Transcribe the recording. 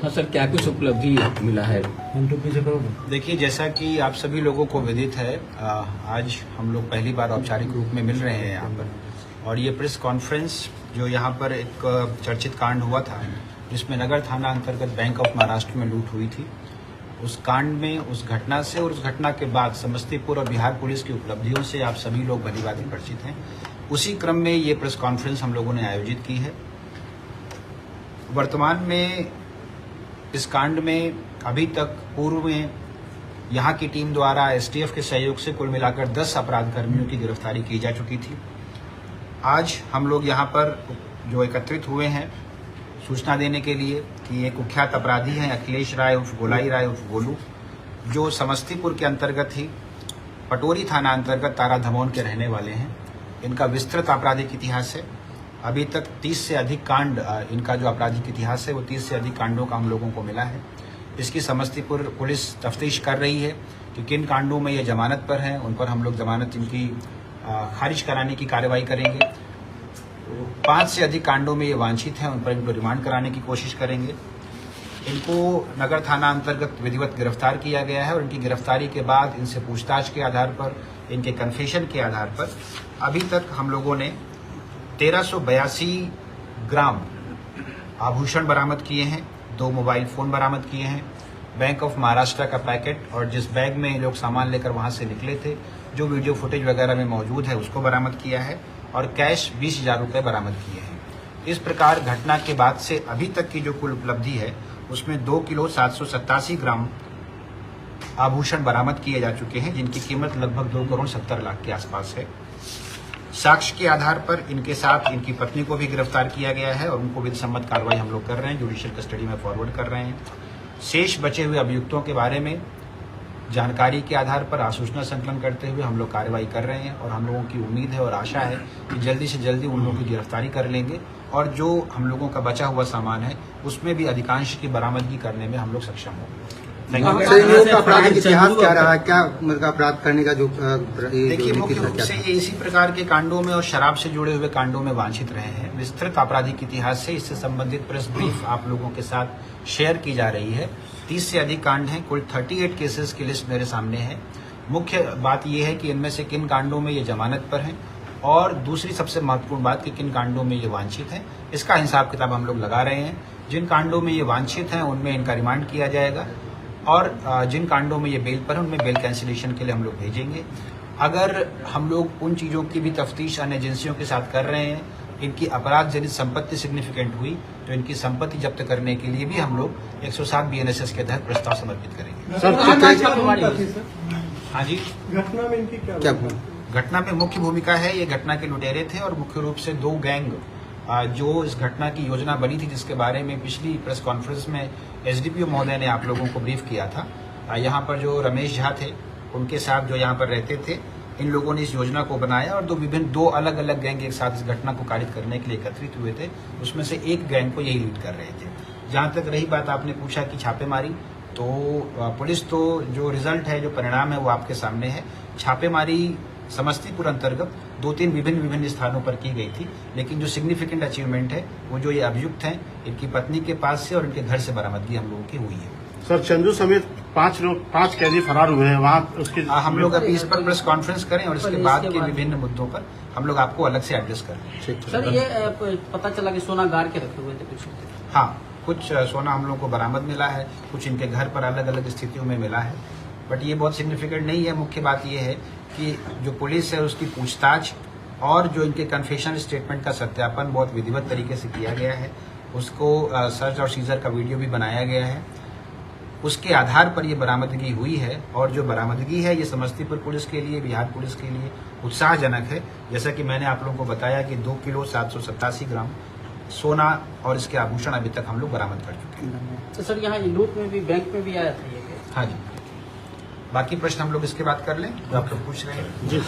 हाँ सर, क्या कुछ उपलब्धि मिला है? देखिए, जैसा कि आप सभी लोगों को विदित है, आज हम लोग पहली बार औपचारिक रूप में मिल रहे हैं यहाँ पर, और ये प्रेस कॉन्फ्रेंस जो यहाँ पर एक चर्चित कांड हुआ था जिसमें नगर थाना अंतर्गत बैंक ऑफ महाराष्ट्र में लूट हुई थी, उस कांड में, उस घटना से और उस घटना के बाद समस्तीपुर और बिहार पुलिस की उपलब्धियों से आप सभी लोग भलीभांति परिचित हैं। उसी क्रम में ये प्रेस कॉन्फ्रेंस हम लोगों ने आयोजित की है। वर्तमान में इस कांड में अभी तक पूर्व में यहाँ की टीम द्वारा एसटीएफ के सहयोग से कुल मिलाकर 10 अपराध कर्मियों की गिरफ्तारी की जा चुकी थी। आज हम लोग यहाँ पर जो एकत्रित हुए हैं सूचना देने के लिए कि एक कुख्यात अपराधी हैं अखिलेश राय उर्फ गोलाई राय उर्फ गोलू, जो समस्तीपुर के अंतर्गत ही पटोरी थाना अंतर्गत तारा धमौन के रहने वाले हैं। इनका विस्तृत आपराधिक इतिहास है। अभी तक 30 से अधिक कांड, इनका जो आपराधिक इतिहास है वो 30 से अधिक कांडों का हम लोगों को मिला है। इसकी समस्तीपुर पुलिस तफ्तीश कर रही है कि किन कांडों में ये जमानत पर हैं, उन पर हम लोग जमानत इनकी खारिज कराने की कार्रवाई करेंगे। 5 से अधिक कांडों में ये वांछित हैं, उन पर इनको रिमांड कराने की कोशिश करेंगे। इनको नगर थाना अंतर्गत विधिवत गिरफ्तार किया गया है और इनकी गिरफ्तारी के बाद इनसे पूछताछ के आधार पर, इनके कन्फेशन के आधार पर अभी तक हम लोगों ने 1382 ग्राम आभूषण बरामद किए हैं, 2 मोबाइल फोन बरामद किए हैं, बैंक ऑफ महाराष्ट्र का पैकेट और जिस बैग में ये लोग सामान लेकर वहां से निकले थे, जो वीडियो फुटेज वगैरह में मौजूद है, उसको बरामद किया है और कैश 20,000 रुपये बरामद किए हैं। इस प्रकार घटना के बाद से अभी तक की जो कुल उपलब्धि है उसमें 2 किलो 787 ग्राम आभूषण बरामद किए जा चुके हैं, जिनकी कीमत लगभग 2 करोड़ 70 लाख के आसपास है। साक्ष्य के आधार पर इनके साथ इनकी पत्नी को भी गिरफ्तार किया गया है और उनको विधि सम्मत कार्रवाई हम लोग कर रहे हैं, जुडिशियल कस्टडी में फॉरवर्ड कर रहे हैं। शेष बचे हुए अभियुक्तों के बारे में जानकारी के आधार पर आसूचना संकलन करते हुए हम लोग कार्रवाई कर रहे हैं और हम लोगों की उम्मीद है और आशा है कि जल्दी से जल्दी उन लोगों की गिरफ्तारी कर लेंगे और जो हम लोगों का बचा हुआ सामान है उसमें भी अधिकांश की बरामदगी करने में हम लोग सक्षम होंगे। आपराधिक इतिहास क्या रहा है, क्या मतलब अपराध करने का जो देखिए, मुख्य रूप से ये इसी प्रकार के कांडों में और शराब से जुड़े हुए कांडों में वांछित रहे हैं। विस्तृत आपराधिक इतिहास से इससे संबंधित प्रेस ब्रीफ आप लोगों के साथ शेयर की जा रही है। 30 से अधिक कांड हैं, कुल 38 केसेस की लिस्ट मेरे सामने है। मुख्य बात यह है कि इनमें से किन कांडों में ये जमानत पर हैं और दूसरी सबसे महत्वपूर्ण बात कि किन कांडों में ये वांछित हैं, इसका हिसाब किताब हम लोग लगा रहे हैं। जिन कांडों में ये वांछित हैं उनमें इनका रिमांड किया जाएगा और जिन कांडों में ये बेल पर है उनमें बेल कैंसिलेशन के लिए हम लोग भेजेंगे। अगर हम लोग उन चीज़ों की भी तफ्तीश अन्य एजेंसियों के साथ कर रहे हैं, इनकी अपराध जनित संपत्ति सिग्निफिकेंट हुई तो इनकी संपत्ति जब्त करने के लिए भी हम लोग 107 BNSS के तहत प्रस्ताव समर्पित करेंगे। हाँ जी, घटना में इनकी क्या घटना में मुख्य भूमिका है, ये घटना के लुटेरे थे और मुख्य रूप से 2 गैंग जो इस घटना की योजना बनी थी, जिसके बारे में पिछली प्रेस कॉन्फ्रेंस में एसडीपीओ महोदय ने आप लोगों को ब्रीफ किया था। यहाँ पर जो रमेश झा थे, उनके साथ जो यहाँ पर रहते थे, इन लोगों ने इस योजना को बनाया और 2 अलग अलग गैंग एक साथ इस घटना को कारित करने के लिए एकत्रित हुए थे। उसमें से एक गैंग को यही लीड कर रहे थे। जहाँ तक रही बात, आपने पूछा कि छापेमारी, तो पुलिस तो जो रिजल्ट है, जो परिणाम है वो आपके सामने है। छापेमारी समस्तीपुर अंतर्गत 2-3 विभिन्न स्थानों पर की गई थी, लेकिन जो सिग्निफिकेंट अचीवमेंट है वो जो ये अभियुक्त हैं, इनकी पत्नी के पास से और इनके घर से बरामदगी हम लोगों की हुई है। सर, चंदू समेत 5 कैदी फरार हुए हैं वहाँ, उसके हम लोग अभी इस पर प्रेस कॉन्फ्रेंस करें और इसके बाद के विभिन्न मुद्दों पर हम लोग आपको अलग से एड्रेस करें। सर, ये पता चला कि सोना गार के रखे हुए थे कुछ? हाँ, कुछ सोना हम लोग को बरामद मिला है, कुछ इनके घर पर अलग अलग स्थितियों में मिला है, बट ये बहुत सिग्निफिकेंट नहीं है। मुख्य बात ये है कि जो पुलिस है उसकी पूछताछ और जो इनके कन्फेशन स्टेटमेंट का सत्यापन बहुत विधिवत तरीके से किया गया है। उसको सर्च और सीजर का वीडियो भी बनाया गया है, उसके आधार पर ये बरामदगी हुई है और जो बरामदगी है ये समस्तीपुर पुलिस के लिए, बिहार पुलिस के लिए उत्साहजनक है। जैसा कि मैंने आप लोगों को बताया कि 2 किलो 787 ग्राम सोना और इसके आभूषण अभी तक हम लोग बरामद कर चुके हैं। तो सर, यहाँ लूट में भी, बैंक में भी आया था ये? हाँ जी, बाकी प्रश्न हम लोग इसके बाद कर लें जो आप लोग पूछ रहे हैं।